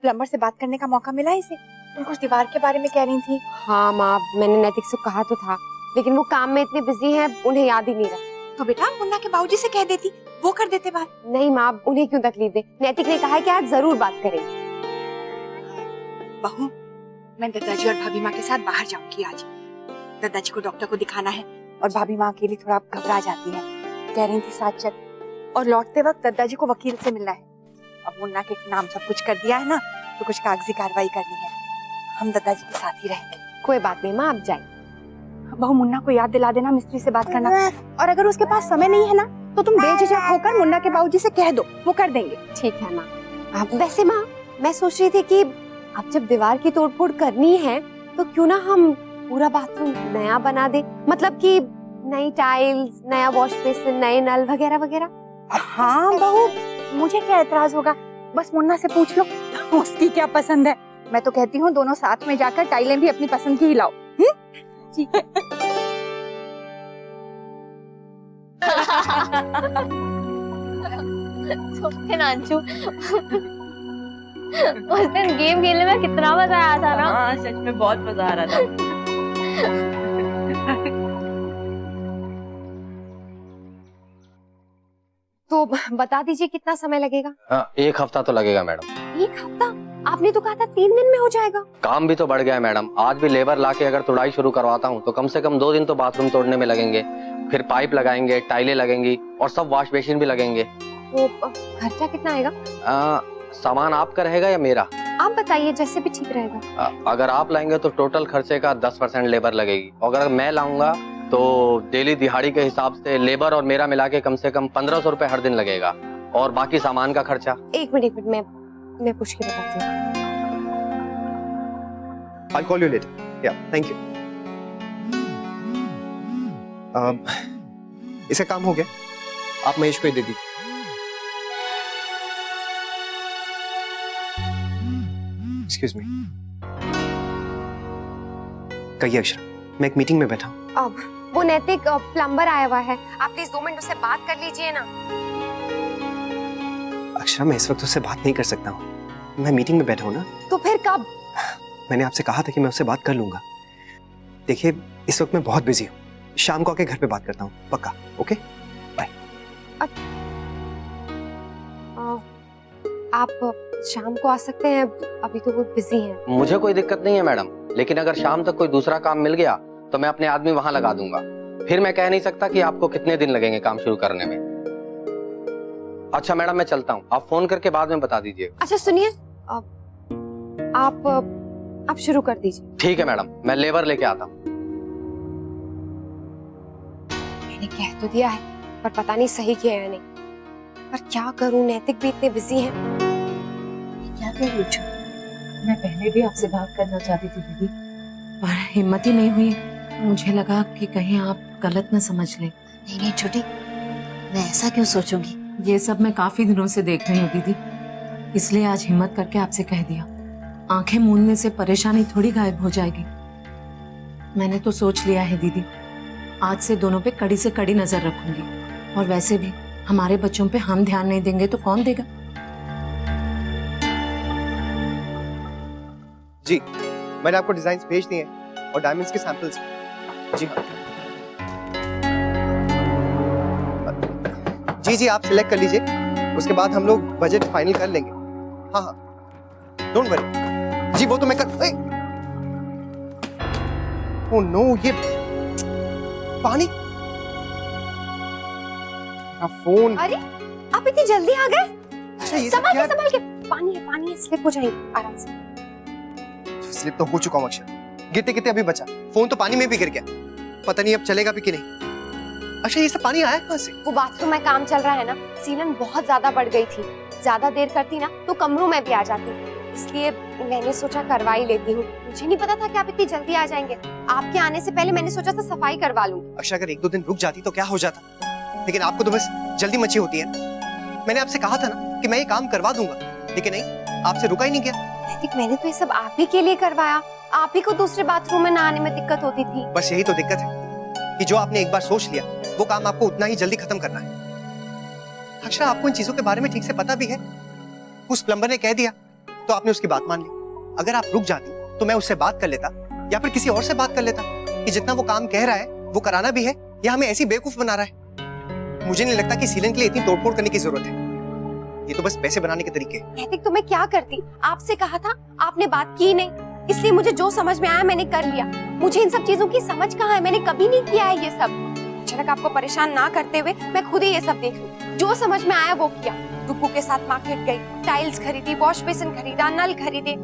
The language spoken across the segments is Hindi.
प्लम्बर से बात करने का मौका मिला इसे? तुम कुछ दीवार के बारे में कह रही थी। हाँ माँ, मैंने नैतिक से कहा तो था, लेकिन वो काम में इतने बिजी हैं, उन्हें याद ही नहीं रहा। तो बेटा मुन्ना के बाबूजी से कह देती, वो कर देते बात। नहीं माँ, उन्हें क्यों तकलीफ दे। नैतिक ने कहा है कि आज जरूर बात करेंगे। बहू, मैं दादाजी और भाभी माँ के साथ बाहर जाऊंगी आज। दादाजी को डॉक्टर को दिखाना है और भाभी माँ अकेली थोड़ा घबरा जाती है। कह रही थी साथ चल। और लौटते वक्त दादाजी को वकील से मिलना है। अब मुन्ना के नाम सब कुछ कर दिया है ना, तो कुछ कागजी कार्रवाई करनी है। हम दादाजी के साथ ही रहेंगे। कोई बात नहीं माँ, आप जाए। बहू, मुन्ना को याद दिला देना मिस्त्री से बात करना। और अगर उसके पास समय नहीं है ना, तो तुम बेझिझक होकर मुन्ना के बाबूजी से कह दो, वो कर देंगे। ठीक है माँ। वैसे माँ, मैं सोच रही थी कि अब जब दीवार की तोड़फोड़ करनी है, तो क्यों ना हम पूरा बाथरूम नया बना दे। मतलब कि नई टाइल्स, नया वॉश बेसिन, नए नल वगैरह वगैरह। हाँ बहू, मुझे क्या एतराज होगा। बस मुन्ना से पूछ लो उसकी क्या पसंद है। मैं तो कहती हूँ दोनों साथ में जाकर टाइलें भी अपनी पसंद की ही लाओ। ठीक है। नांचू, उस दिन गेम खेलने में कितना मजा आया था ना। हाँ, सच में बहुत मजा आ रहा था। तो बता दीजिए कितना समय लगेगा? 1 हफ्ता तो लगेगा मैडम। 1 हफ्ता? आपने तो कहा था 3 दिन में हो जाएगा। काम भी तो बढ़ गया है मैडम। आज भी लेबर लाके अगर तुड़ाई शुरू करवाता हूँ तो कम से कम 2 दिन तो बाथरूम तोड़ने में लगेंगे। फिर पाइप लगाएंगे, टाइलें लगेंगी और सब वॉश बेसिन भी लगेंगे। तो खर्चा कितना आएगा? सामान आपका रहेगा या मेरा? आप बताइए, जैसे भी ठीक रहेगा। अगर आप लाएंगे तो टोटल खर्चे का 10% लेबर लगेगी, और अगर मैं लाऊंगा तो डेली दिहाड़ी के हिसाब से लेबर और मेरा मिला के कम से कम 1500 रुपए हर दिन लगेगा, और बाकी सामान का खर्चा। एक मिनट मैं पूछ के बताती हूँ। I'll call you later. Yeah, thank you. इसका काम हो गया, आप महेश को ही दे दी। Excuse me. कहिए अक्षरा, मैं एक मीटिंग में बैठा हूँ। अब वो नैतिक प्लम्बर आया हुआ है, आप प्लीज 2 मिनट उससे बात कर लीजिए ना। अक्षरा, मैं इस वक्त उससे बात नहीं कर सकता हूँ, मैं मीटिंग में बैठा हूँ ना। तो फिर कब? मैंने आपसे कहा था कि मैं उससे बात कर लूंगा। देखिए, इस वक्त मैं बहुत बिजी हूँ, शाम को आके घर पे बात करता हूँ, पक्का? Okay, bye. आप शाम को आ सकते हैं, अभी तो वो बिजी हैं। मुझे कोई दिक्कत नहीं है मैडम, लेकिन अगर शाम तक कोई दूसरा काम मिल गया तो मैं अपने आदमी वहां लगा दूंगा। फिर मैं कह नहीं सकता कि आपको कितने दिन लगेंगे काम शुरू करने में। अच्छा मैडम, मैं चलता हूँ, आप फोन करके बाद में बता दीजिए। अच्छा सुनिए, आप शुरू कर दीजिए। ठीक है मैडम, मैं लेबर लेके आता हूँ। मैंने कह तो दिया है, पर पता नहीं सही किया है या नहीं। पर क्या करूं, नैतिक भी इतने बिजी हैं। क्या कह रही हो? मैं पहले भी आपसे बात करना चाहती थी दीदी, पर हिम्मत ही नहीं हुई। मुझे लगा कि कहीं आप गलत न समझ लें। नहीं छोटी, मैं ऐसा क्यों सोचूंगी? ये सब मैं काफी दिनों से देख रही हूँ दीदी, इसलिए आज हिम्मत करके आपसे कह दिया। आंखें मूंदने से परेशानी थोड़ी गायब हो जाएगी। मैंने तो सोच लिया है दीदी, आज से दोनों पे कड़ी से कड़ी नजर रखूंगी। और वैसे भी हमारे बच्चों पे हम ध्यान नहीं देंगे तो कौन देगा? जी, मैंने आपको डिजाइन्स भेज दिए हैं और डायमंड्स के सैंपल्स। जी हाँ, जी आप सिलेक्ट कर लीजिए, उसके बाद हम लोग बजट फाइनल कर लेंगे। हाँ हाँ, डोंट वरी। जी वो तो मैं कर। ओह नो, ये पानी, फोन। अरे आप इतनी जल्दी आ गए? अच्छा, ये संभाल क्या? के संभाल के, पानी है, स्लिप हो जाएगी आराम से। स्लिप तो हो चुका हूं अक्षर, गिरते गिरते अभी बचा। फोन तो पानी में भी गिर गया, पता नहीं अब चलेगा भी कि नहीं। अच्छा, ये सब पानी आया कहाँ से? वो बाथरूम में काम चल रहा है ना, सीलन बहुत ज्यादा बढ़ गई थी। ज्यादा देर करती ना तो कमरों में भी आ जाती, इसलिए मैंने सोचा करवा ही लेती हूँ। मुझे नहीं पता था कि आप इतनी जल्दी आ जाएंगे। आपके आने से पहले मैंने सोचा था सफाई करवा लूंगी। अक्षर, अगर 1-2 दिन रुक जाती तो क्या हो जाता, लेकिन आपको तो बस जल्दी मची होती है। मैंने आपसे कहा था ना कि मैं ये काम करवा दूंगा, लेकिन नहीं, आपसे रुका ही नहीं गया। मैंने तो ये सब आप ही के लिए करवाया, आप ही को दूसरे बाथरूम में नहाने में दिक्कत होती थी। बस यही तो दिक्कत है कि जो आपने एक बार सोच लिया वो काम आपको उतना ही जल्दी खत्म करना है। अक्षर, आपको इन चीजों के बारे में ठीक से पता भी है? उस प्लम्बर ने कह दिया तो आपने उसकी बात मान ली। अगर आप रुक जाती तो मैं उससे बात कर लेता या फिर किसी और से बात कर लेता कि जितना वो काम कह रहा है वो कराना भी है या हमें ऐसी बेवकूफ बना रहा है। मुझे नहीं लगता कि सीलन के लिए इतनी तोड़फोड़ करने की जरूरत है। ये तो बस पैसे बनाने के तरीके हैं। नैतिक, तो मैं क्या करती? आपसे कहा था, आपने बात की नहीं, इसलिए मुझे जो समझ में आया मैंने कर लिया। मुझे इन सब चीजों की समझ कहाँ है? मैंने कभी नहीं किया है ये सब। अचानक आपको परेशान ना करते हुए मैं खुद ही ये सब देख लूं। जो समझ में आया वो किया। रुकू के साथ मार्केट गई, टाइल्स खरीदी, वॉश बेसिन खरीदा, नल खरीदे,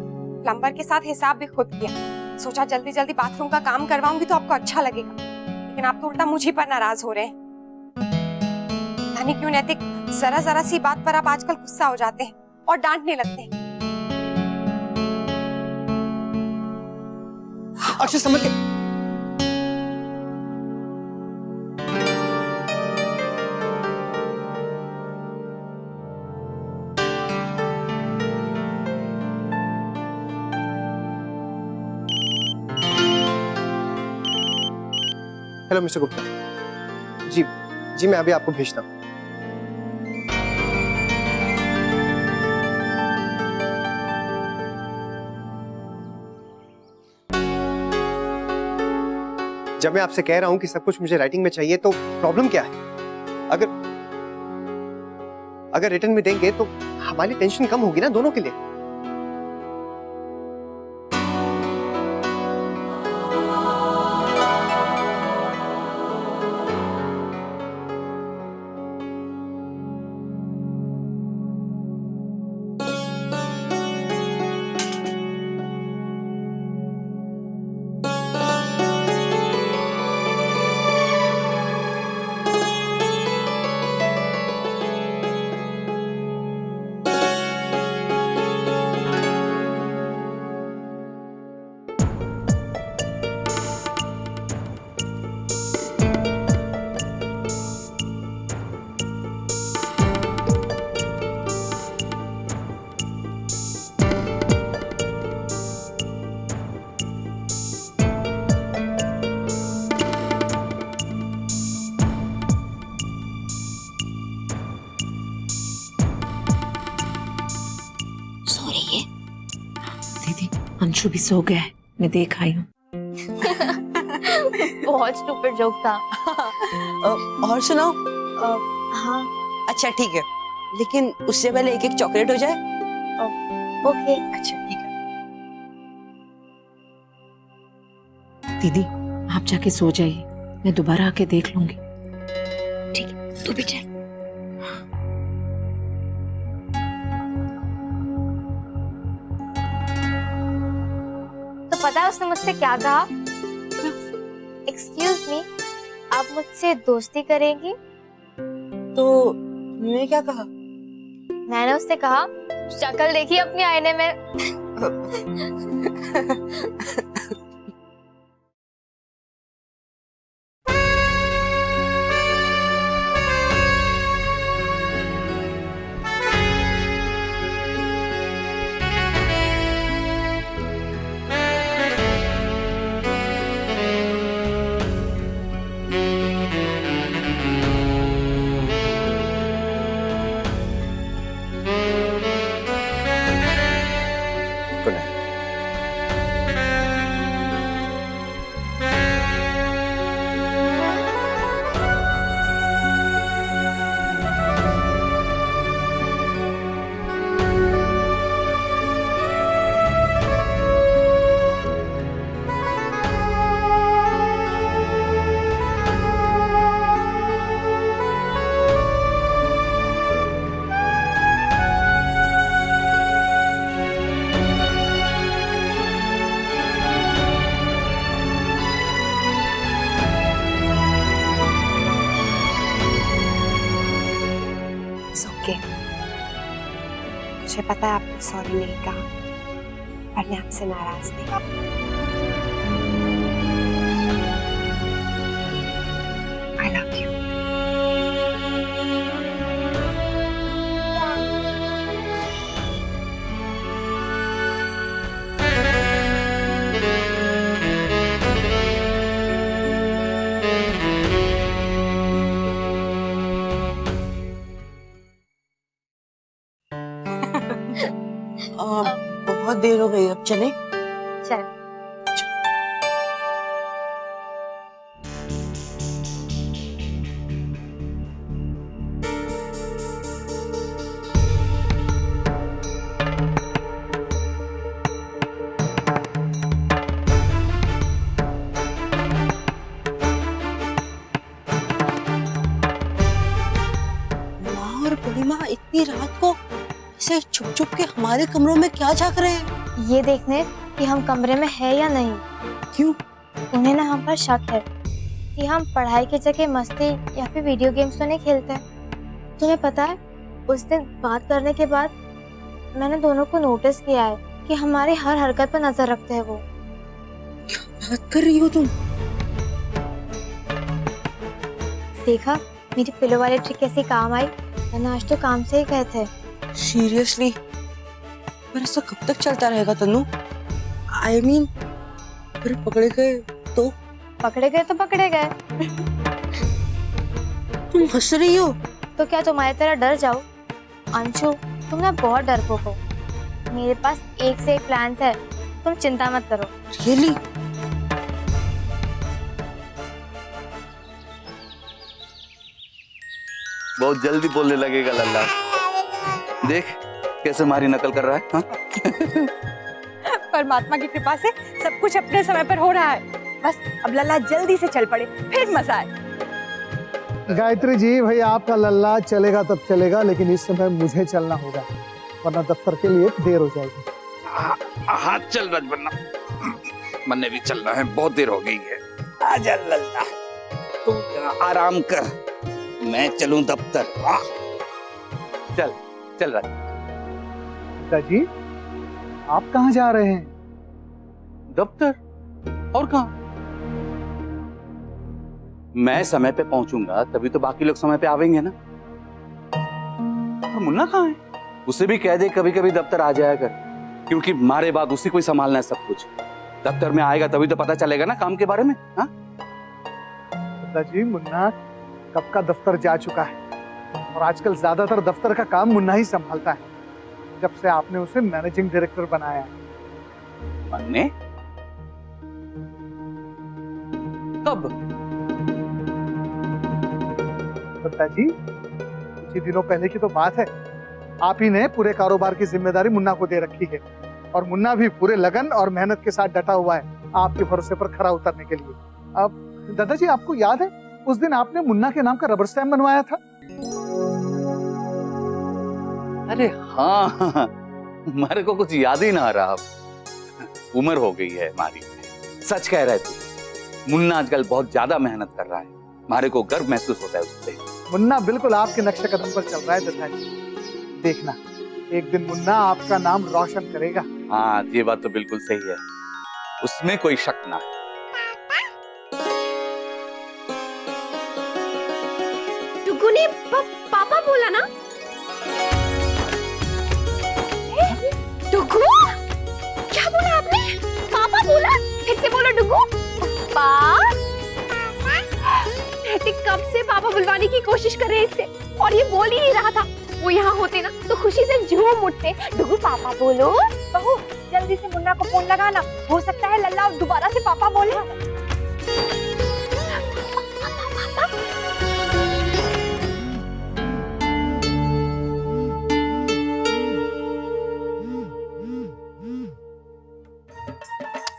प्लम्बर के साथ हिसाब भी खुद किया। सोचा जल्दी जल्दी बाथरूम का काम करवाऊंगी तो आपको अच्छा लगेगा, लेकिन आप तो उल्टा मुझे पर नाराज हो रहे हैं। पता नहीं क्यों नैतिक, जरा जरा सी बात पर आप आजकल गुस्सा हो जाते हैं और डांटने लगते हैं। अक्षय समझ के। Hello mister Gupta. जी जी, मैं अभी आपको भेजता हूँ। जब मैं आपसे कह रहा हूं कि सब कुछ मुझे राइटिंग में चाहिए तो प्रॉब्लम क्या है? अगर रिटर्न में देंगे तो हमारी टेंशन कम होगी ना दोनों के लिए। दीदी, अंशु भी सो गया है, मैं देख आई हूँ। बहुत स्टूपिड जोक था। और सुनाओ। हाँ अच्छा ठीक है, लेकिन उससे पहले एक एक चॉकलेट हो जाए। ओके। अच्छा ठीक है। दीदी, आप जाके सो जाइए, मैं दोबारा आके देख लूंगी। ठीक है, तू भी चल। तो पता है उसने मुझसे क्या कहा? एक्सक्यूज मी, आप मुझसे दोस्ती करेंगी? तो तुमने क्या कहा? मैंने उससे कहा, शक्ल देखी अपनी आईने में। Good night. ओके, मुझे पता है आपने सॉरी नहीं कहा, पर मैं आपसे नाराज नहीं। I love you. देर हो गई, अब चले। चल। माँ और बड़ी माँ इतनी रात को ऐसे छुप छुप के हमारे कमरों में क्या झांक रहे हैं? ये देखने कि हम कमरे में है या नहीं। क्यों? उन्हें ना हम पर शक है कि हम पढ़ाई की जगह मस्ती या फिर वीडियो गेम्स तो नहीं खेलते। तुम्हें पता है, उस दिन बात करने के बाद मैंने दोनों को नोटिस किया है कि हमारी हर हरकत पर नजर रखते हैं वो। बात कर रही हो तुम? देखा मेरी पिलो वाली ट्रिक कैसे काम आई, वरना आज तो काम से ही गए थे। सीरियसली? पर ऐसा कब तक चलता रहेगा तन्नू? आई मीन, फिर पकड़े गए तो? पकड़े गए तो पकड़े गए। तुम हंस रही हो? तो क्या तुम्हारी तरह डर जाओ? अंशु, तुम ना बहुत डरपोक हो। मेरे पास एक से एक प्लान है, तुम चिंता मत करो। रियली? बहुत जल्दी बोलने लगेगा लल्ला। देख कैसे हमारी नकल कर रहा है। हाँ? परमात्मा की कृपा से सब कुछ अपने समय पर हो रहा है। बस अब लल्ला जल्दी से चल पड़े, फिर मजा आए। गायत्री जी, भाई आपका लल्ला चलेगा तब चलेगा, लेकिन इस समय मुझे चलना होगा, वरना दफ्तर के लिए देर हो जाएगी। हाँ चल राजबन्ना, मन्ने भी चलना है, बहुत देर हो गई है। आजा लल्ला, तू आराम कर, मैं चलूं दफ्तर। चल चल राज। पिताजी, आप कहाँ जा रहे हैं? दफ्तर? और कहाँ? मैं समय पे पहुंचूंगा तभी तो बाकी लोग समय पे आवेंगे ना। और मुन्ना कहाँ है? उसे भी कह दे कभी कभी दफ्तर आ जाया कर, क्योंकि मारे बाद उसी को ही संभालना है सब कुछ। दफ्तर में आएगा तभी तो पता चलेगा ना काम के बारे में। हाँ पिताजी, मुन्ना कब का दफ्तर जा चुका है, और आजकल ज्यादातर दफ्तर का काम मुन्ना ही संभालता है, जब से आपने उसे मैनेजिंग डायरेक्टर बनाया है। मन्ने? कब? पिताजी, कुछ ही दिनों पहले की तो बात है। आप ही ने पूरे कारोबार की जिम्मेदारी मुन्ना को दे रखी है, और मुन्ना भी पूरे लगन और मेहनत के साथ डटा हुआ है आपके भरोसे पर खरा उतरने के लिए। अब दादाजी, आपको याद है उस दिन आपने मुन्ना के नाम का रबर स्टैम्प बनवाया था? अरे हाँ, मेरे को कुछ याद ही ना आ रहा। उम्र हो गई है हमारी। सच कह रहे थे, मुन्ना आजकल बहुत ज्यादा मेहनत कर रहा है, हमारे को गर्व महसूस होता है उससे। मुन्ना बिल्कुल आपके नक्शे कदम पर चल रहा है दादाजी। देखना, एक दिन मुन्ना आपका नाम रोशन करेगा। हाँ, ये बात तो बिल्कुल सही है, उसमें कोई शक ना है। टुकू ने पापा बोला ना? टुकू, क्या बोला आपने? पापा बोला? फिर से बोलो टुकू। कब से पापा बुलवाने की कोशिश कर रहे हैं इससे, और ये बोल ही नहीं रहा था। वो यहाँ होते ना तो खुशी से झूम उठते। डुगू, पापा बोलो। बहू, जल्दी से मुन्ना को फोन लगाना, हो सकता है लल्ला दोबारा से पापा बोले।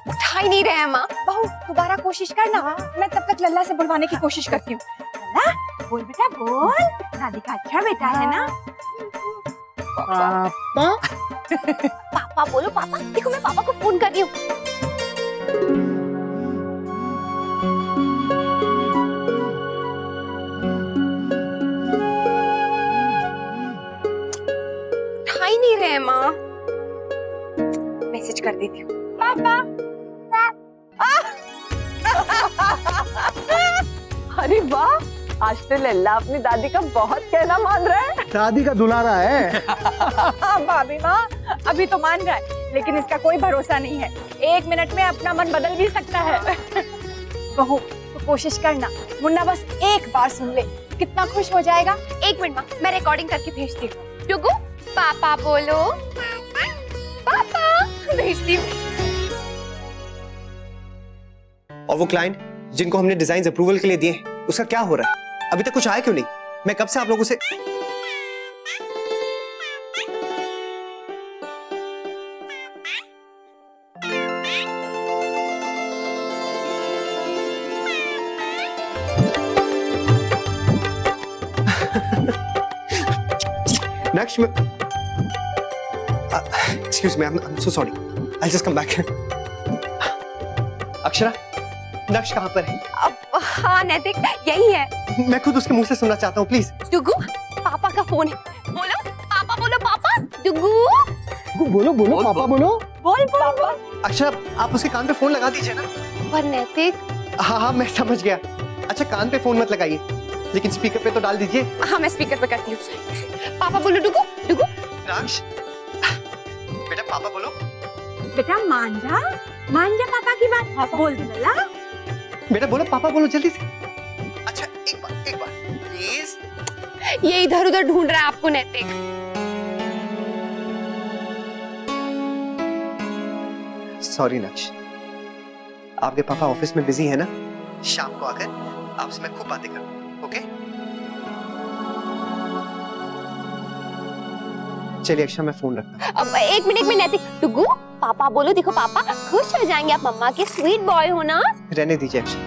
उठा ही नहीं रहे हैं माँ। बहू, दोबारा कोशिश करना, मैं तब तक लल्ला से बुलवाने की कोशिश करती हूँ। लल्ला, बोल बेटा बोल, दादी का अच्छा बेटा है ना। पापा? पापा बोलो पापा। देखो मैं पापा को फोन कर रही हूँ। उठा ही नहीं रहे माँ। मैसेज कर देती हूँ। पापा। अरे वाह, आज तो लल्ला अपनी दादी का बहुत कहना मान रहा है। दादी का दुलारा है। भाभी माँ, अभी तो मान रहा है, लेकिन इसका कोई भरोसा नहीं है, 1 मिनट में अपना मन बदल भी सकता है। बहू, तो कोशिश करना, मुन्ना बस एक बार सुन ले, कितना खुश हो जाएगा। 1 मिनट माँ, मैं रिकॉर्डिंग करके भेजती हूँ। टुकू, पापा बोलो। पापा। अभी भेजती हूँ। और वो क्लाइंट जिनको हमने डिजाइन अप्रूवल के लिए दिए हैं, उसका क्या हो रहा है? अभी तक कुछ आया क्यों नहीं? मैं कब से आप लोगों से Naksh, excuse me, I'm so sorry. I'll just come back. Akshara, नक्श कहाँ पर है? हाँ नैतिक, यही है। मैं खुद उसके मुंह से सुनना चाहता हूँ, प्लीज। डुगू, पापा का फोन है। बोलो पापा, बोलो पापा। डुगू, बोलो बोलो पापा बोलो। बोल पापा। अक्षरा, आप उसके कान पे फोन लगा दीजिए ना। पर नैतिक। हाँ हाँ, मैं समझ गया। अच्छा, कान पे फोन मत लगाइए, लेकिन स्पीकर पे तो डाल दीजिए। हाँ, मैं स्पीकर पे करती हूँ। पापा बोलो डुगू, डुगू। नक्श, बेटा पापा बोलो। बेटा मान जा पापा की बात। बोल बोला। बेटा बोलो पापा बोलो जल्दी से। अच्छा, एक बार प्लीज। ये इधर उधर ढूंढ रहा है आपको नैतिक। सॉरी नक्श, आपके पापा ऑफिस में बिजी है ना। शाम को आकर आपसे मैं खूब बातें करूँ, ओके? चलिए अक्षरा, मैं फोन रखता हूँ। अब एक मिनट में नैतिक। डुगू, पापा बोलो। देखो पापा खुश हो जाएंगे, आप मम्मा के स्वीट बॉय हो ना। रहने दीजिए अक्षरा,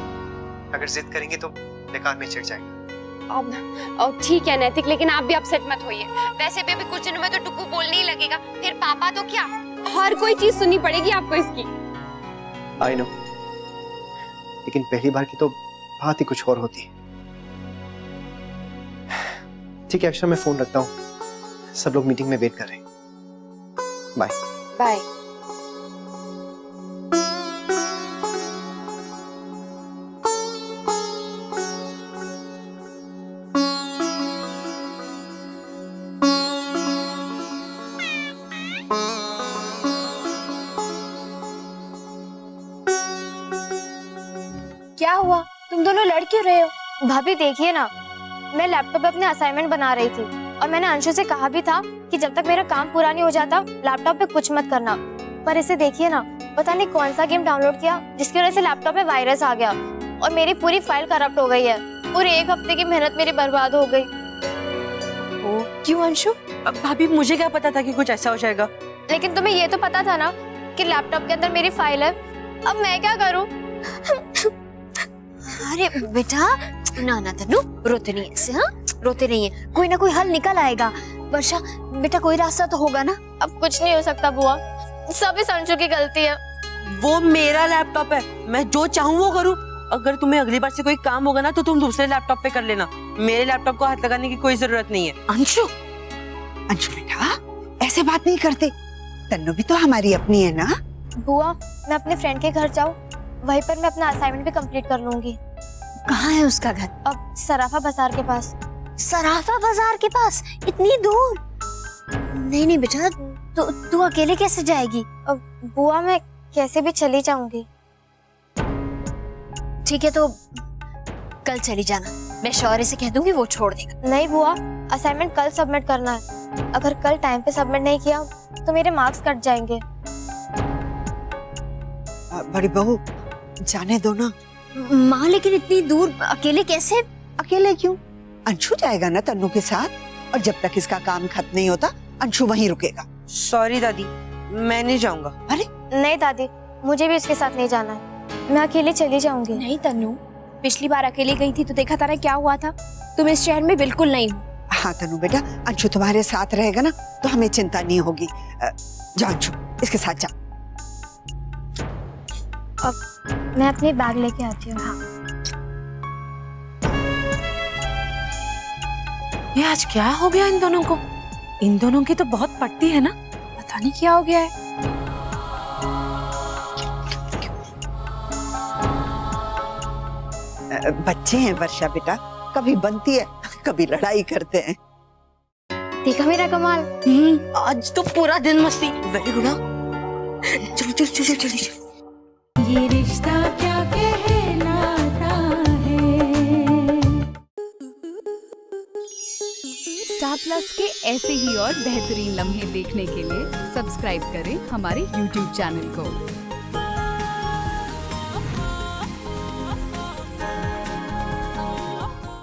अगर जिद करेंगे तो बेकार में चिढ़ जाएगा। अब ठीक है नैतिक, लेकिन आप भी अपसेट मत होइए। वैसे भी अभी कुछ दिनों में तो डुगू बोलने ही लगेगा, फिर पापा तो क्या, हर कोई चीज सुननी पड़ेगी आपको इसकी। आई नो, लेकिन पहली बार की तो बात ही कुछ और होती है। ठीक है अक्षरा, मैं फोन रखता हूँ, सब लोग मीटिंग में वेट कर रहे हैं। Bye bye. क्या हुआ, तुम दोनों लड़ क्यों रहे हो? भाभी देखिए ना, मैं लैपटॉप पे अपने असाइनमेंट बना रही थी और मैंने अंशु से कहा भी था कि जब तक मेरा काम पूरा नहीं हो जाता लैपटॉप पे कुछ मत करना। पर इसे देखिए ना, पता नहीं कौन सा गेम डाउनलोड किया जिसकी वजह से लैपटॉप में वायरस आ गया और मेरी पूरी फाइल करप्ट हो गई है। पूरे एक हफ्ते की मेहनत मेरी बर्बाद हो गई। क्यों अंशु? भाभी मुझे क्या पता था कि कुछ ऐसा हो जाएगा। लेकिन तुम्हें ये तो पता था ना कि लैपटॉप के अंदर मेरी फाइल है। अब मैं क्या करूं? अरे बेटा, ना तन्नू, रोते नहीं ऐसे। हाँ, रोते नहीं है, कोई ना कोई हल निकल आएगा। वर्षा बेटा, कोई रास्ता तो होगा ना। अब कुछ नहीं हो सकता बुआ, सब इस अंशु की गलती है। वो मेरा लैपटॉप है, मैं जो चाहूँ वो करूँ। अगर तुम्हें अगली बार से कोई काम होगा ना तो तुम दूसरे लैपटॉप पे कर लेना, मेरे लैपटॉप को हाथ लगाने की कोई जरूरत नहीं है। अंशु, अंशु बेटा, ऐसे बात नहीं करते। तन्नू भी तो हमारी अपनी है ना। बुआ, मैं अपने फ्रेंड के घर जाऊँ, वहीं पर मैं अपना असाइनमेंट भी कंप्लीट कर लूंगी। कहाँ है उसका घर? अब सराफा बाजार के पास। सराफा बाजार के पास? इतनी दूर? नहीं बेटा, तू अकेले कैसे जाएगी? अब बुआ, मैं कैसे भी चली जाऊंगी। ठीक है, तो कल चली जाना, मैं शौर्य से कह दूंगी, वो छोड़ देगा। नहीं बुआ, असाइनमेंट कल सबमिट करना है। अगर कल टाइम पे सबमिट नहीं किया तो मेरे मार्क्स कट जाएंगे। बड़ी बहू, जाने दो ना। माँ, लेकिन इतनी दूर अकेले कैसे? अकेले क्यों? अंशु जाएगा ना तन्नू के साथ, और जब तक इसका काम खत्म नहीं होता अंशु वहीं रुकेगा। सॉरी दादी, मैं नहीं जाऊंगा। अरे नहीं दादी, मुझे भी इसके साथ नहीं जाना है, मैं अकेले चली जाऊंगी। नहीं तन्नू, पिछली बार अकेली गई थी तो देखा था ना क्या हुआ था। तुम इस शहर में बिल्कुल नहीं हो। हाँ तन्नू बेटा, अंशु तुम्हारे साथ रहेगा ना तो हमें चिंता नहीं होगी। जाओ अंशु, इसके साथ जाओ। अब मैं अपनी बैग लेके आती हूँ। हाँ। ये आज क्या हो गया इन दोनों को? इन दोनों की तो बहुत पटती है ना। पता नहीं क्या हो गया है। बच्चे हैं वर्षा बेटा, कभी बनती है कभी लड़ाई करते हैं। देखा मेरा कमाल? आज तो पूरा दिन मस्ती। Very good. चलो चलो चलो चलो चलो। ये रिश्ता क्या कहलाता है। स्टार प्लस के ऐसे ही और बेहतरीन लम्हे देखने के लिए सब्सक्राइब करें हमारे YouTube चैनल को।